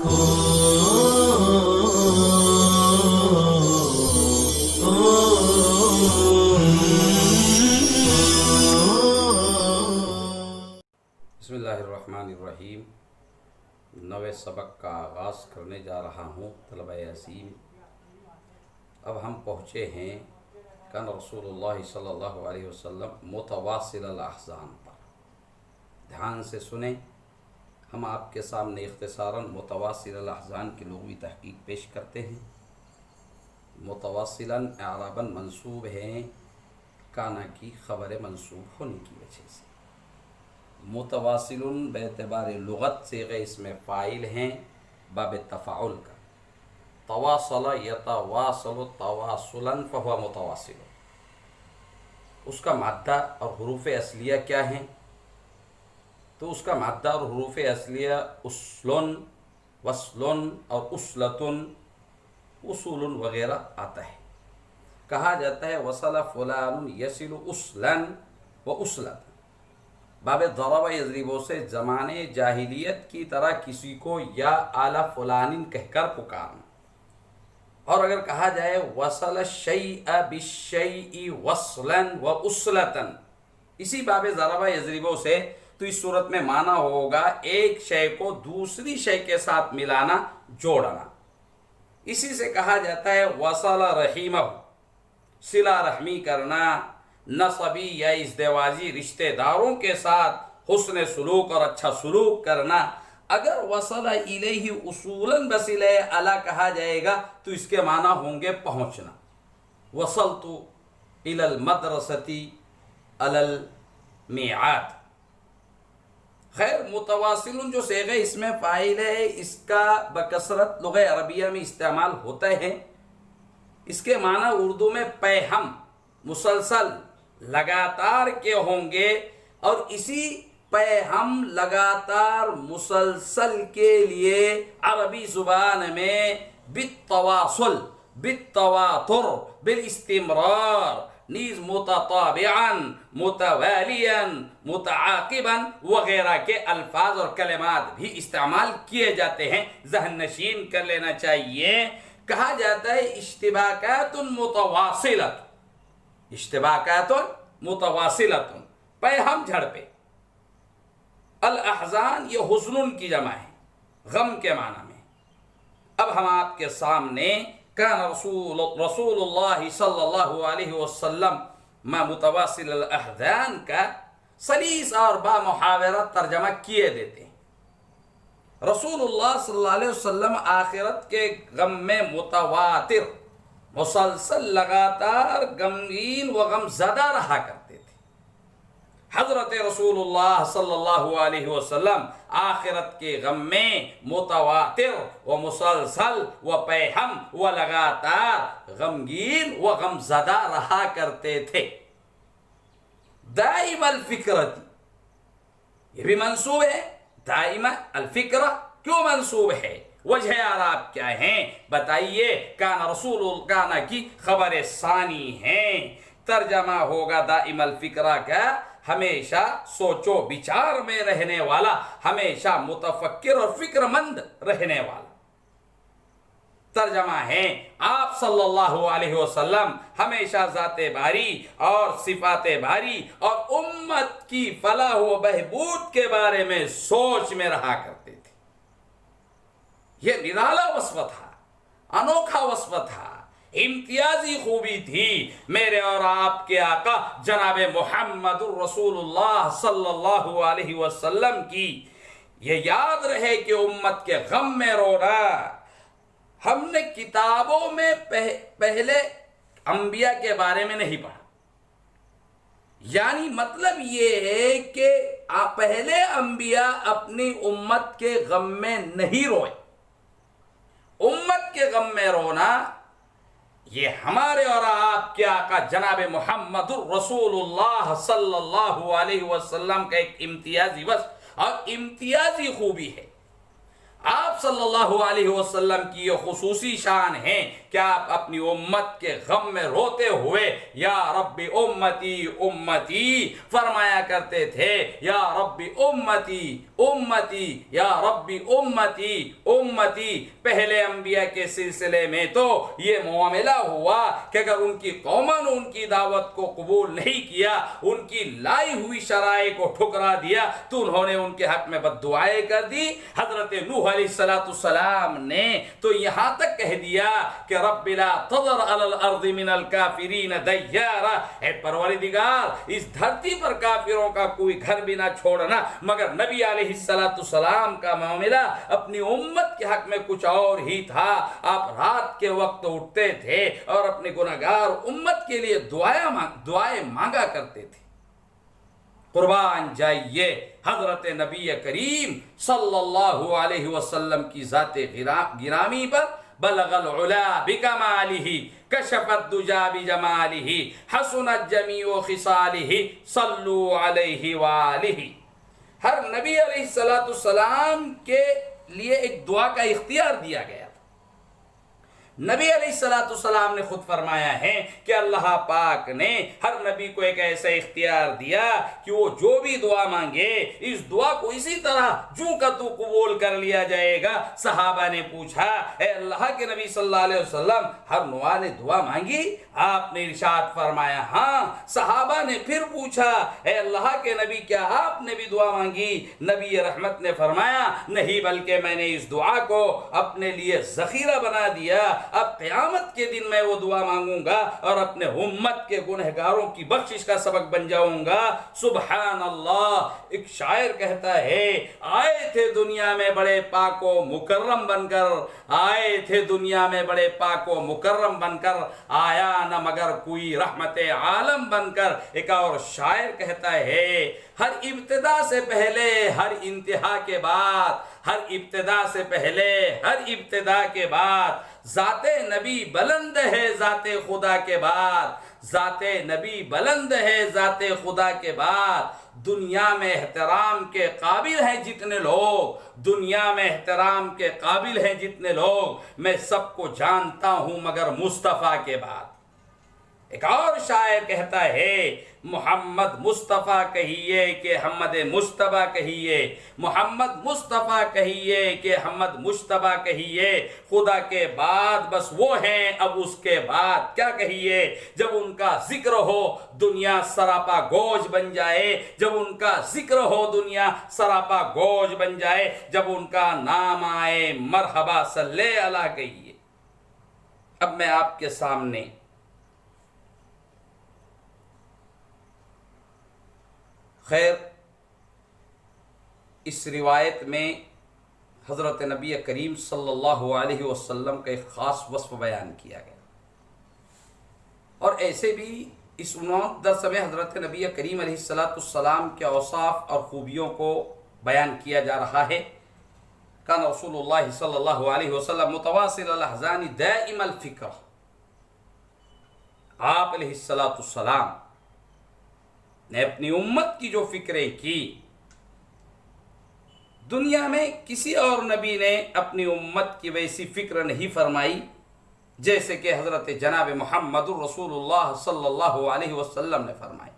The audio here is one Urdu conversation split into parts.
بسم اللہ الرحمن الرحیم۔ نوے سبق کا آغاز کرنے جا رہا ہوں طلبہ عظیم۔ اب ہم پہنچے ہیں کان رسول اللہ صلی اللہ علیہ وسلم متواصل الاحزان پر۔ دھیان سے سنیں، ہم آپ کے سامنے اختصاراً متواصل الاحزان کی لغوی تحقیق پیش کرتے ہیں۔ متواصلاً اعراباً منصوب ہیں کانا کی خبر منصوب ہونے کی وجہ سے۔ متواصل باعتبار لغت صیغہ اسم فاعل ہیں باب تفاعل کا۔ تواصل یتواصل تواصلا فهو متواصل۔ اس کا مادہ اور حروف اصلیہ کیا ہیں؟ تو اس کا مادہ اور حروف اصلیہ اصل، وصل اور اصلۃ، اصول وغیرہ آتا ہے۔ کہا جاتا ہے وصل فلان یصل اصلا و اصلۃ۔ باب ضرب یضرب سے زمانے جاہلیت کی طرح کسی کو یا آل فلان کہہ کر پکارنا۔ اور اگر کہا جائے وصل الشیء بالشیء وصلا و اصلتا، اسی باب ضرب یضرب سے، تو اس صورت میں معنی ہوگا ایک شے کو دوسری شے کے ساتھ ملانا، جوڑنا۔ اسی سے کہا جاتا ہے وصل رحیمہ، صلہ رحمی کرنا، نسبی یا ازدواجی رشتہ داروں کے ساتھ حسن سلوک اور اچھا سلوک کرنا۔ اگر وصل الیہ اصولا بصلہ الی کہا جائے گا تو اس کے معنی ہوں گے پہنچنا۔ وصلت الی المدرسۃ علی المیعاد۔ خیر، متواصل جو صیغہ اسم فاعل ہے، اس کا بکثرت لغہ عربیہ میں استعمال ہوتا ہے۔ اس کے معنی اردو میں پیہم، مسلسل، لگاتار کے ہوں گے، اور اسی پیہم، لگاتار، مسلسل کے لیے عربی زبان میں بالتواصل، بالتواتر، بالاستمرار، نیز متتابعا، متوالیاً، متعاقباً وغیرہ کے الفاظ اور کلمات بھی استعمال کیے جاتے ہیں۔ ذہن نشین کر لینا چاہیے۔ کہا جاتا ہے اشتباکات متواصلۃ، اشتباکات متواصلۃ، پیہم جھڑپے۔ الاحزان یہ حزن کی جمع ہے، غم کے معنی میں۔ اب ہم آپ کے سامنے کان رسول اللہ صلی اللہ علیہ وسلم ما متواصل الاحزان کا سلیس اور بامحاورہ ترجمہ کیے دیتے ہیں۔ رسول اللہ صلی اللہ علیہ وسلم آخرت کے غم میں متواتر، مسلسل، لگاتار غمگین و غم زدہ رہا کرتے تھے۔ حضرت رسول اللہ صلی اللہ علیہ وسلم آخرت کے غم میں متواتر و مسلسل و پیہم و لگاتار غمگین و غم زدہ رہا کرتے تھے۔ دائم الفکرت، یہ بھی منصوب ہے۔ دائم الفکرہ کیوں منصوب ہے؟ وجہ اعراب کیا ہیں بتائیے؟ کانا کی خبر ثانی ہیں۔ ترجمہ ہوگا دائم الفکرہ کا ہمیشہ سوچو بچار میں رہنے والا، ہمیشہ متفکر اور فکر مند رہنے والا۔ ترجمہ ہے آپ صلی اللہ علیہ وسلم ہمیشہ ذات باری اور صفات باری اور امت کی فلاح و بہبود کے بارے میں سوچ میں رہا کرتے تھے۔ یہ نرالا وصف تھا، انوکھا وصف تھا، امتیازی خوبی تھی میرے اور آپ کے آقا جناب محمد رسول اللہ صلی اللہ علیہ وسلم کی۔ یہ یاد رہے کہ امت کے غم میں رونا، ہم نے کتابوں میں پہلے انبیاء کے بارے میں نہیں پڑھا۔ یعنی مطلب یہ ہے کہ پہلے انبیاء اپنی امت کے غم میں نہیں روئے۔ امت کے غم میں رونا یہ ہمارے اور آپ کے آقا جناب محمد الرسول اللہ صلی اللہ علیہ وسلم کا ایک امتیازی وصف اور امتیازی خوبی ہے۔ آپ صلی اللہ علیہ وسلم کی یہ خصوصی شان ہے کہ آپ اپنی امت کے غم میں روتے ہوئے یا رب امتی امتی فرمایا کرتے تھے۔ یا رب امتی امتی یا ربی امتی امتی۔ پہلے انبیاء کے سلسلے میں تو یہ معاملہ ہوا کہ اگر ان کی قوموں نے ان کی دعوت کو قبول نہیں کیا، ان کی لائی ہوئی شرائع کو ٹھکرا دیا، تو انہوں نے ان کے حق میں بد دعائیں کر دی۔ حضرت نوح علیہ السلام نے تو یہاں تک کہہ دیا کہ رب لا تذر علی الارض من الکافرین دیارا، اے پروردگار اس دھرتی پر کافروں کا کوئی گھر بھی نہ چھوڑنا۔ مگر نبی علیہ السلام کا معاملہ اپنی امت کے حق میں کچھ اور ہی تھا۔ آپ رات کے وقت اٹھتے تھے اور اپنے گناہگار امت کے لیے دعائیں مانگا کرتے تھے۔ قربان جائیے حضرت نبی کریم صلی اللہ علیہ وسلم کی ذات گرامی پر، بلغ العلا بکمالہ کشف الدجا بجمالہ حسنت جمیع خصالہ صلو علیہ وآلہ۔ ہر نبی علیہ السلام کے لیے ایک دعا کا اختیار دیا گیا تھا۔ نبی علیہ السلام نے خود فرمایا ہے کہ اللہ پاک نے ہر نبی کو ایک ایسا اختیار دیا کہ وہ جو بھی دعا مانگے اس دعا کو اسی طرح جو کا تو قبول کر لیا جائے گا۔ صحابہ نے پوچھا اے اللہ کے نبی صلی اللہ علیہ وسلم ہر نوح نے دعا مانگی؟ آپ نے ارشاد فرمایا ہاں۔ صحابہ نے پھر پوچھا اے اللہ کے نبی کیا آپ نے بھی دعا مانگی؟ نبی رحمت نے فرمایا نہیں، بلکہ میں نے اس دعا کو اپنے لیے ذخیرہ بنا دیا، اب قیامت کے دن میں وہ دعا مانگوں گا اور اپنے امت کے گنہگاروں کی بخشش کا سبب بن جاؤں گا۔ سبحان اللہ۔ ایک شاعر کہتا ہے آئے تھے دنیا میں بڑے پاک و مکرم بن کر، آئے تھے دنیا میں بڑے پاک و مکرم بن کر، آیا نہ مگر کوئی رحمت عالم بن کر۔ ایک اور شاعر کہتا ہے ہر ابتدا سے پہلے ہر انتہا کے بعد، ہر ابتدا سے پہلے ہر ابتدا کے بعد، ذات نبی بلند ہے ذات خدا کے بعد، ذات نبی بلند ہے ذات خدا کے بعد۔ دنیا میں احترام کے قابل ہیں جتنے لوگ، دنیا میں احترام کے قابل ہیں جتنے لوگ، میں سب کو جانتا ہوں مگر مصطفیٰ کے بعد۔ ایک اور شاعر کہتا ہے محمد مصطفیٰ کہیے کہ حمد مصطفیٰ کہیے، محمد مصطفیٰ کہیے کہ حمد مصطفیٰ کہیے، خدا کے بعد بس وہ ہیں اب اس کے بعد کیا کہیے۔ جب ان کا ذکر ہو دنیا سراپا گوج بن جائے، جب ان کا ذکر ہو دنیا سراپا گوج بن جائے، جب ان کا نام آئے مرحبا صلی اللہ کہیے۔ اب میں آپ کے سامنے خیر اس روایت میں حضرت نبی کریم صلی اللہ علیہ وسلم کا ایک خاص وصف بیان کیا گیا، اور ایسے بھی اس عنوان درس میں حضرت نبی کریم علیہ السلام کے اوصاف اور خوبیوں کو بیان کیا جا رہا ہے۔ کان رسول اللہ صلی اللہ علیہ وسلم متواصل الاحزان دائم الفکر، آپ علیہ السلام نے اپنی امت کی جو فکریں کی، دنیا میں کسی اور نبی نے اپنی امت کی ویسی فکر نہیں فرمائی جیسے کہ حضرت جناب محمد الرسول اللہ صلی اللہ علیہ وسلم نے فرمائی۔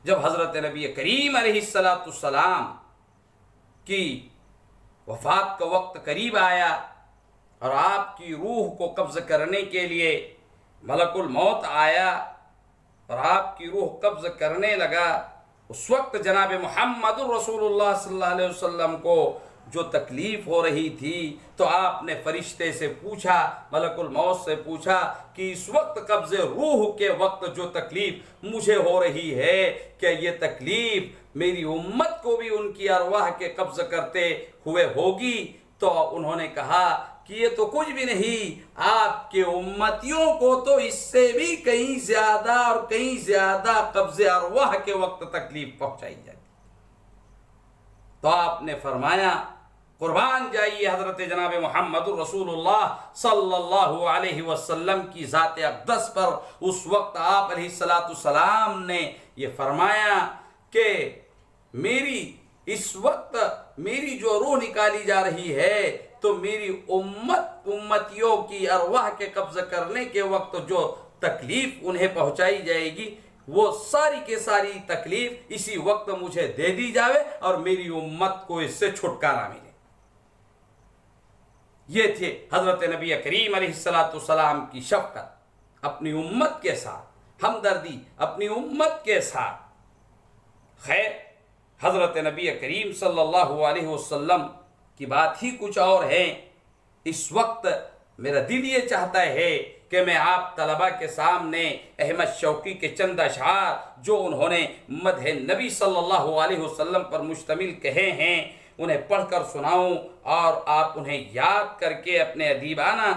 جب حضرت نبی کریم علیہ السلام کی وفات کا وقت قریب آیا اور آپ کی روح کو قبض کرنے کے لیے ملک الموت آیا اور آپ کی روح قبض کرنے لگا، اس وقت جناب محمد الرسول اللہ صلی اللہ علیہ وسلم کو جو تکلیف ہو رہی تھی تو آپ نے فرشتے سے پوچھا، ملک الموت سے پوچھا کہ اس وقت قبض روح کے وقت جو تکلیف مجھے ہو رہی ہے کیا یہ تکلیف میری امت کو بھی ان کی ارواح کے قبض کرتے ہوئے ہوگی؟ تو انہوں نے کہا کہ یہ تو کچھ بھی نہیں، آپ کے امتیوں کو تو اس سے بھی کہیں زیادہ اور کہیں زیادہ قبض ارواح کے وقت تکلیف پہنچائی جاتی۔ تو آپ نے فرمایا قربان جائیے حضرت جناب محمد الرسول اللہ صلی اللہ علیہ وسلم کی ذات اقدس پر۔ اس وقت آپ علیہ السلام نے یہ فرمایا کہ میری اس وقت میری جو روح نکالی جا رہی ہے تو میری امتیوں کی ارواح کے قبض کرنے کے وقت جو تکلیف انہیں پہنچائی جائے گی وہ ساری کے ساری تکلیف اسی وقت مجھے دے دی جاوے اور میری امت کو اس سے چھٹکارا ملے۔ یہ تھے حضرت نبی کریم علیہ السلام کی شفقت اپنی امت کے ساتھ، ہمدردی اپنی امت کے ساتھ۔ خیر، حضرت نبی کریم صلی اللہ علیہ وسلم کی بات ہی کچھ اور ہے۔ اس وقت میرا دل یہ چاہتا ہے کہ میں آپ طلبہ کے سامنے احمد شوقی کے چند اشعار جو انہوں نے مدح نبی صلی اللہ علیہ وسلم پر مشتمل کہے ہیں انہیں پڑھ کر سناؤں، اور آپ انہیں یاد کر کے اپنے ادیبانہ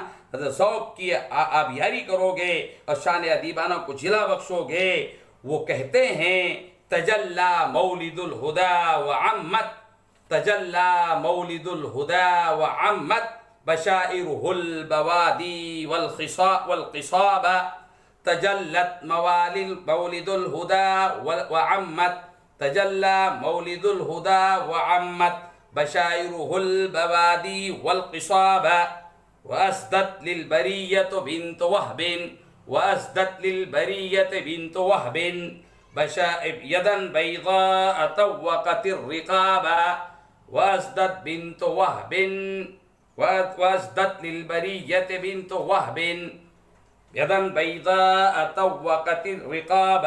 ذوق کی آبیاری کرو گے اور شان ادیبانہ کو جلا بخشو گے۔ وہ کہتے ہیں تجلی مولد الہدا وعمت، تجلی مولد الہدا وعمت، بشائرہ البوادی والقصاب، تجلت مولد الہدا وعمت، تجلی مولد الہدا وعمت، بشائرہ البوادی والقصاب، وأسدت للبرية بنت وهب، وأسدت للبرية بنت وهب، بشائب يدا بيضاء طوقت الرقاب، وأسدت بنت وهب، وأسدت للبرية بنت وهب يدا بيضاء طوقت الرقاب،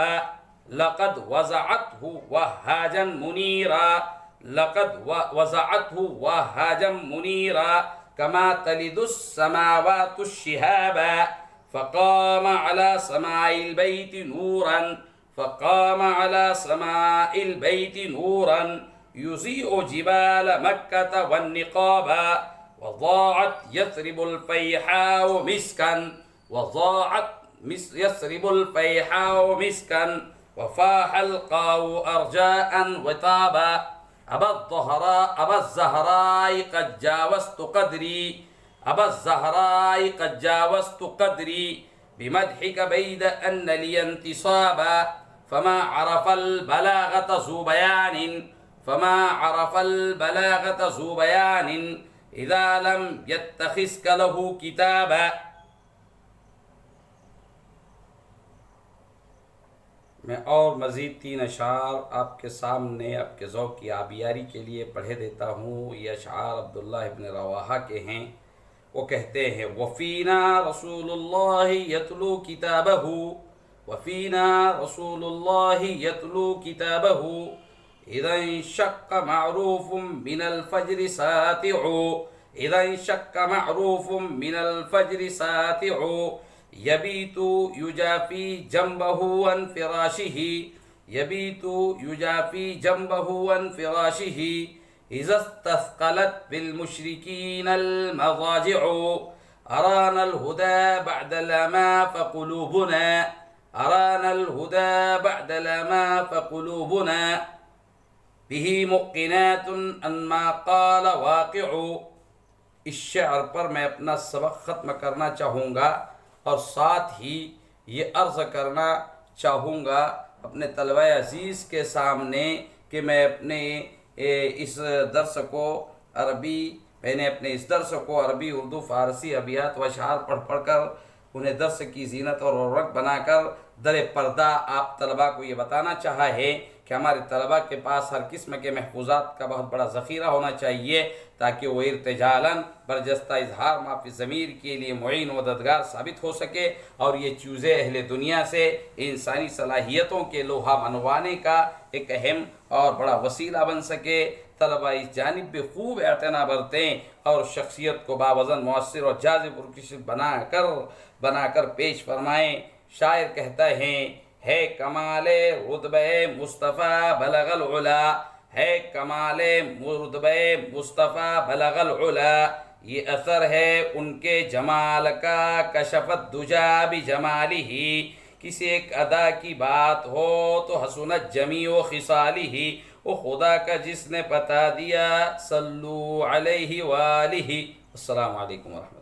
لقد وزعته وهاجا منيرا، لقد وزعته وهاجا منيرا، كما تلد السماوات الشهابا، فقام على سماء البيت نورا، فقام على سماء البيت نورا، يضيء جبال مكة والنقابا، وضاعت يثرب الفيحاء مسكا، وضاعت يثرب الفيحاء مسكا، وفاح القاء أرجاء وطابا، أبا الزهراء قد جاوزت قدري، أبا الزهراء قد جاوزت قدري، بمدحك بيد أن لي انتصابا، فما عرف البلاغة ذو بيان، فما عرف البلاغة ذو بيان، إذا لم يتخذك له كتابا۔ میں اور مزید 3 اشعار آپ کے سامنے آپ کے ذوق کی آبیاری کے لیے پڑھے دیتا ہوں۔ یہ اشعار عبداللہ ابن رواحہ کے ہیں۔ وہ کہتے ہیں وفینا رسول اللہ یتلو کتابہ، وفینا رسول اللہ یتلو کتابہ، اذا انشق معروف من الفجر ساتع، اذا انشق معروف من الفجر ساتع، يبيت يجافي جنبه عن فراشه، يبيت يجافي جنبه عن فراشه، إذا استثقلت بالمشركين المضاجع، أرانا الهدى بعد الأمى فقلوبنا، أرانا الهدى بعد الأمى فقلوبنا، به مؤقنات أن ما قال واقع۔ اس شعر پر میں اپنا سبق ختم کرنا چاہوں گا اور ساتھ ہی یہ عرض کرنا چاہوں گا اپنے طلبہ عزیز کے سامنے کہ میں اپنے اس درس کو عربی اردو فارسی ابیات و اشعار پڑھ کر انہیں درس کی زینت اور رونق بنا کر در پردہ آپ طلبہ کو یہ بتانا چاہا ہے کہ ہمارے طلبہ کے پاس ہر قسم کے محفوظات کا بہت بڑا ذخیرہ ہونا چاہیے تاکہ وہ ارتجالاً برجستہ اظہار معافی ضمیر کے لیے معین و مددگار ثابت ہو سکے اور یہ چیزیں اہل دنیا سے انسانی صلاحیتوں کے لوہا منوانے کا ایک اہم اور بڑا وسیلہ بن سکے۔ طلبہ اس جانب بھی خوب اعتنا برتیں اور شخصیت کو باوزن، مؤثر اور جاذب پرکشش بنا کر پیش فرمائیں۔ شاعر کہتا ہے کمال رتبہ مصطفیٰ بلغ العلا، ہے کمال رتبہ مصطفیٰ بلغ العلا، یہ اثر ہے ان کے جمال کا کشفت دجا بجمالہ، کسی ایک ادا کی بات ہو تو حسنت جمیع خصالہ، وہ خدا کا جس نے بتا دیا صلو علیہ وآلہ۔ السلام علیکم ورحمۃ اللہ۔